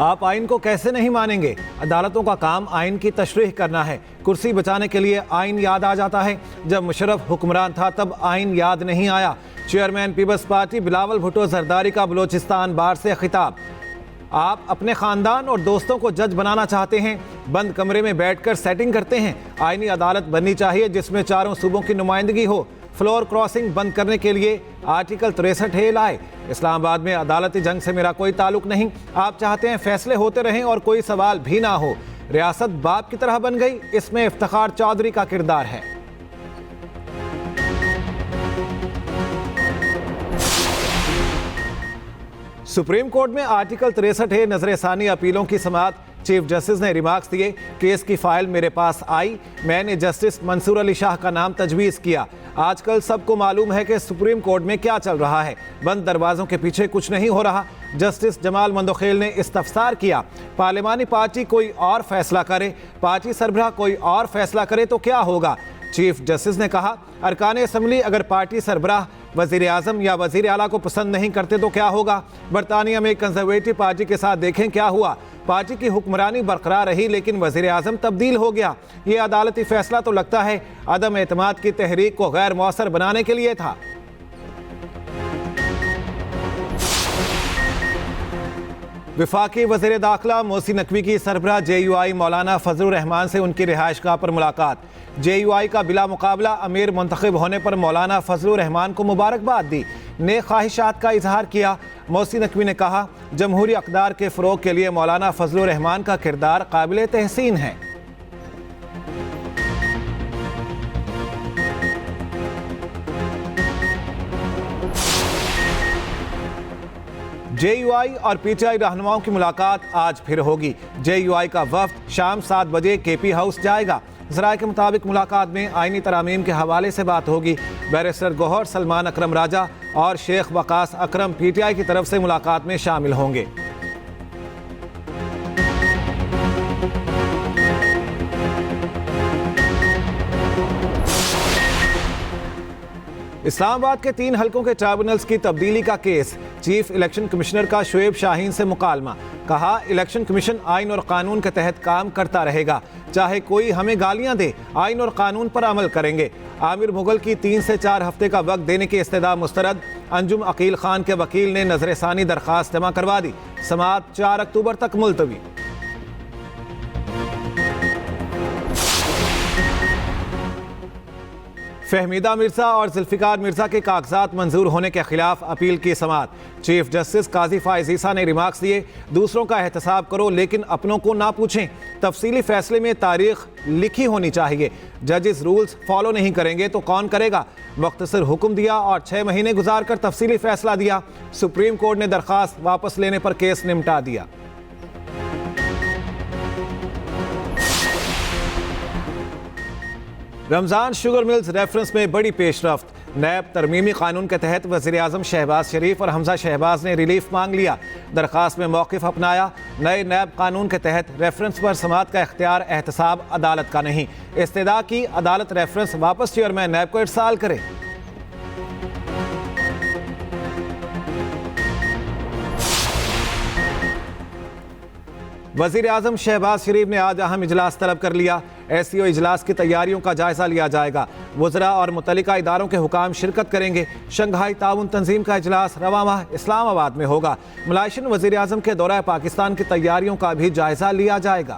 आप आइन को कैसे नहीं मानेंगे? अदालतों का काम आइन की तशरीह करना है। कुर्सी बचाने के लिए आइन याद आ जाता है। जब मुशर्रफ हुक्मरान था तब आइन याद नहीं आया। चेयरमैन पीपल्स पार्टी बिलावल भुट्टो जरदारी का बलोचिस्तान बार से खिताब। आप अपने खानदान और दोस्तों को जज बनाना चाहते हैं, बंद कमरे में बैठकर सेटिंग करते हैं। आईनी अदालत बननी चाहिए जिसमें चारों सूबों की नुमाइंदगी हो। फ्लोर क्रॉसिंग बंद करने के लिए आर्टिकल 63 लाए। इस्लामाबाद में अदालती जंग से मेरा कोई ताल्लुक नहीं। आप चाहते हैं फैसले होते रहें और कोई सवाल भी ना हो। रियासत बाप की तरह बन गई, इसमें इफ्तिखार चौधरी का किरदार है। सुप्रीम कोर्ट में आर्टिकल 63 नजरसानी अपीलों की समाअत। चीफ जस्टिस ने रिमार्क्स दिए, केस की फाइल मेरे पास आई, मैंने जस्टिस मंसूर अली शाह का नाम तजवीज़ किया। आजकल सबको मालूम है कि सुप्रीम कोर्ट में क्या चल रहा है। बंद दरवाजों के पीछे कुछ नहीं हो रहा। जस्टिस जमाल मंदोखेल ने इस्तफसार किया, पार्लिमानी पार्टी कोई और फैसला करे, पार्टी सरबराह कोई और फैसला करे तो क्या होगा। चीफ जस्टिस ने कहा, अरकान असम्बली अगर पार्टी सरबराह वज़ीर आज़म या वज़ीर आला को पसंद नहीं करते तो क्या होगा। बरतानिया में कंजर्वेटिव पार्टी के साथ देखें क्या हुआ। पार्टी की हुक्मरानी बरकरार रही लेकिन वज़ीर आज़म तब्दील हो गया। ये अदालती फैसला तो लगता है अदम एतमाद की तहरीक को गैर मौसर बनाने के लिए था। वफाकी वज़ीर दाखिला मोहसिन नकवी की सरबराह JUI मौलाना फजलुर रहमान से उनकी रिहाइशगाह पर मुलाकात। JUI का बिला मुकाबला अमीर मुंतखब होने पर मौलाना फजलुर रहमान को मुबारकबाद दी, नेक ख्वाहिशात का इजहार किया। मोहसिन नकवी ने कहा, जमहूरी अक़दार के फ़रोग़ के लिए मौलाना फजलुर रहमान का किरदार काबिल तहसीन है। JUI और PTI रहनुमाओं की मुलाकात आज फिर होगी। JUI का वफ्द शाम 7 बजे KP हाउस जाएगा। ज़राए के मुताबिक मुलाकात में आईनी तरामीम के हवाले से बात होगी। बैरिस्टर गौहर सलमान अकरम राजा और शेख वकास अकरम PTI की तरफ से मुलाकात में शामिल होंगे। इस्लामाबाद के 3 हलकों के ट्राइब्यूनल्स की तब्दीली का केस। चीफ इलेक्शन कमिश्नर का शुएब शाहीन से मुकालमा। कहा, इलेक्शन कमीशन आइन और कानून के तहत काम करता रहेगा, चाहे कोई हमें गालियां दे, आइन और कानून पर अमल करेंगे। आमिर मुगल की 3 से 4 हफ्ते का वक्त देने की इस्तदा मुस्तरद। अंजुम अकील खान के वकील ने नजरसानी दरखास्त जमा करवा दी। समाअत 4 अक्टूबर तक मुलतवी। फहमीदा मिर्जा और जुल्फिकार मिर्जा के कागजात मंजूर होने के खिलाफ अपील की समाअत। चीफ जस्टिस काजी फाइज ईसा ने रिमार्क्स दिए, दूसरों का एहतसाब करो लेकिन अपनों को ना पूछें। तफसीली फैसले में तारीख लिखी होनी चाहिए। जजेस रूल्स फॉलो नहीं करेंगे तो कौन करेगा। मुख्तसर हुक्म दिया और 6 महीने गुजार कर तफसीली फैसला दिया। सुप्रीम कोर्ट ने दरखास्त वापस लेने पर केस निपटा दिया। रमज़ान शुगर मिल्स रेफरेंस में बड़ी पेशरफ्त। नैब तरमीमी कानून के तहत वज़ीर आज़म शहबाज शरीफ और हमजा शहबाज ने रिलीफ मांग लिया। दरखास्त में मौक़िफ़ अपनाया। नए नैब कानून के तहत रेफरेंस पर समाअत का इख्तियार एहतसाब अदालत का नहीं। इस्तदा की अदालत रेफरेंस वापस चेयरमैन नैब को इरसाल करे। वज़ीर आज़म शहबाज शरीफ ने आज अहम इजलास तलब कर लिया। SCO इजलास की तैयारियों का जायजा लिया जाएगा। वज़रा और मुतल्लिका इदारों के हुकाम शिरकत करेंगे। शंघाई ताउन तंजीम का इजलास रवा माह इस्लामाबाद में होगा। मुलाशिन वज़ीर आज़म के दौरा पाकिस्तान की तैयारियों का भी जायजा लिया जाएगा।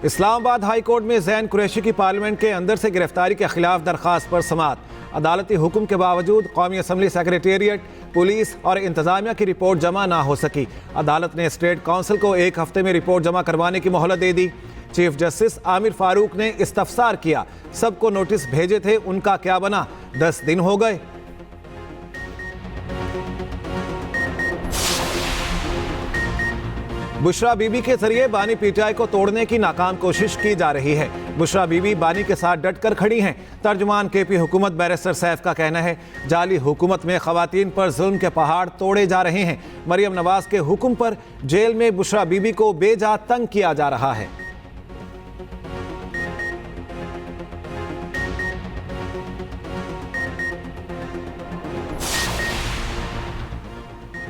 इस्लामाबाद हाई कोर्ट में ज़ैन कुरैशी की पार्लियामेंट के अंदर से गिरफ्तारी के खिलाफ दरखास्त पर समाअत। अदालती हुक्म के बावजूद कौमी असम्बली सेक्रेटेरिएट, पुलिस और इंतजामिया की रिपोर्ट जमा ना हो सकी। अदालत ने स्टेट काउंसिल को 1 हफ्ते में रिपोर्ट जमा करवाने की मोहलत दे दी। चीफ जस्टिस आमिर फारूक ने इस्तफसार किया, सबको नोटिस भेजे थे, उनका क्या बना। 10 दिन हो गए। बुशरा बीबी के जरिए बानी PTI को तोड़ने की नाकाम कोशिश की जा रही है। बुशरा बीबी बानी के साथ डट कर खड़ी हैं। तर्जुमान KP हुकूमत बैरिस्टर सैफ का कहना है, जाली हुकूमत में खवातीन पर जुल्म के पहाड़ तोड़े जा रहे हैं। मरियम नवाज के हुक्म पर जेल में बुशरा बीबी को बेजा तंग किया जा रहा है।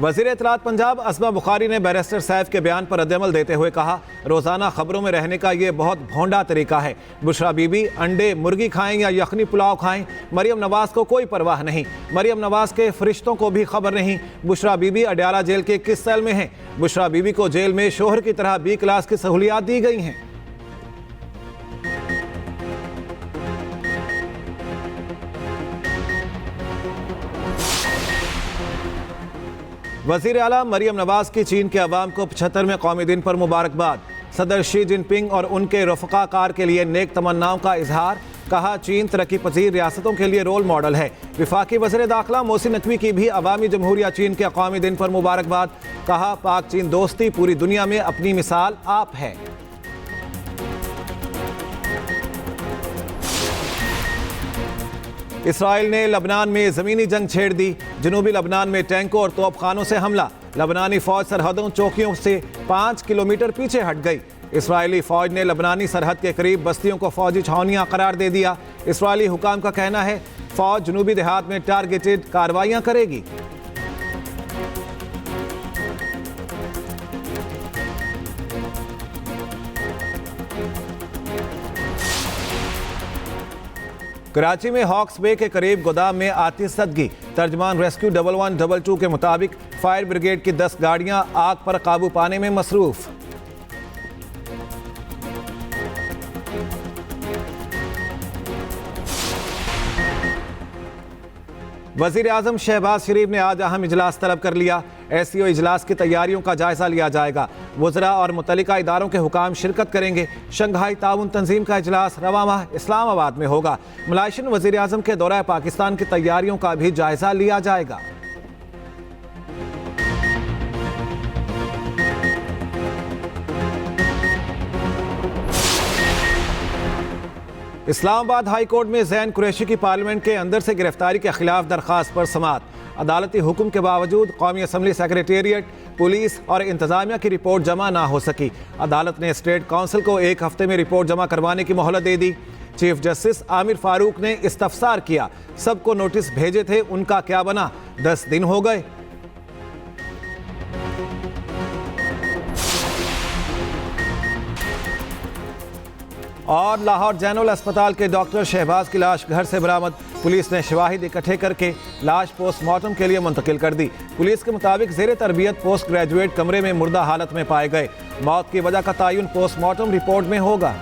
वज़ीर इत्तलात पंजाब असमा बुखारी ने बैरिस्टर सैफ के बयान पर रद्दअमल देते हुए कहा, रोज़ाना खबरों में रहने का ये बहुत भोंडा तरीका है। बुशरा बीबी अंडे मुर्गी खाएं या यखनी पुलाव खाएं, मरियम नवाज को कोई परवाह नहीं। मरियम नवाज के फरिश्तों को भी खबर नहीं। बुशरा बीबी अडयाला जेल के किस सेल में हैं? बुशरा बीबी को जेल में शोहर की तरह बी क्लास की सहूलियात दी गई हैं। वज़ीर आला मरियम नवाज की चीन के अवाम को 75वें कौमी दिन पर मुबारकबाद। सदर शी जिनपिंग और उनके रफ़क़ाकार के लिए नेक तमन्नाओं का इजहार। कहा, चीन तरक्की पजीर रियासतों के लिए रोल मॉडल है। विफाकी वज़ीर दाखिला मोहसिन नकवी की भी अवामी जमहूरिया चीन के कौमी दिन पर मुबारकबाद। कहा, पाक चीन दोस्ती पूरी दुनिया में अपनी मिसाल आप है। इसराइल ने लबनान में ज़मीनी जंग छेड़ दी। जनूबी लबनान में टैंकों और तोपखानों से हमला। लबनानी फौज सरहदों चौकियों से 5 किलोमीटर पीछे हट गई। इसराइली फौज ने लबनानी सरहद के करीब बस्तियों को फौजी छावनियां करार दे दिया। इसराइली हुकाम का कहना है, फौज जनूबी देहात में टारगेटेड कार्रवाइयां करेगी। कराची में हॉक्स बे के करीब गोदाम में आतिशबाजी। तर्जमान रेस्क्यू 1112 के मुताबिक फायर ब्रिगेड की 10 गाड़ियां आग पर काबू पाने में मसरूफ। वज़ीर आज़म शहबाज शरीफ ने आज अहम इजलास तलब कर लिया। SCO इजलास की तैयारियों का जायजा लिया जाएगा। वज़रा और मुतल्लिका इदारों के हुकाम शिरकत करेंगे। शंघाई ताउन तंजीम का इजलास रवा माह इस्लामाबाद में होगा। मलाइशियन वज़ीर आज़म के दौरा पाकिस्तान की तैयारियों का भी जायजा लिया जाएगा। इस्लामाबाद हाई कोर्ट में ज़ैन कुरैशी की पार्लियामेंट के अंदर से गिरफ्तारी के खिलाफ दरख्वास्त पर समाअत। अदालती हुक्म के बावजूद कौमी असम्बली सेक्रेटेरिएट, पुलिस और इंतजामिया की रिपोर्ट जमा ना हो सकी। अदालत ने स्टेट काउंसिल को 1 हफ्ते में रिपोर्ट जमा करवाने की मोहलत दे दी। चीफ जस्टिस आमिर फारूक ने इस्तफसार किया, सबको नोटिस भेजे थे, उनका क्या बना? 10 दिन हो गए। और लाहौर जनरल अस्पताल के डॉक्टर शहबाज की लाश घर से बरामद। पुलिस ने शवाहिद इकट्ठे करके लाश पोस्टमार्टम के लिए मुंतकिल कर दी। पुलिस के मुताबिक ज़ेरे तरबियत पोस्ट ग्रेजुएट कमरे में मुर्दा हालत में पाए गए। मौत की वजह का तयन पोस्टमार्टम रिपोर्ट में होगा।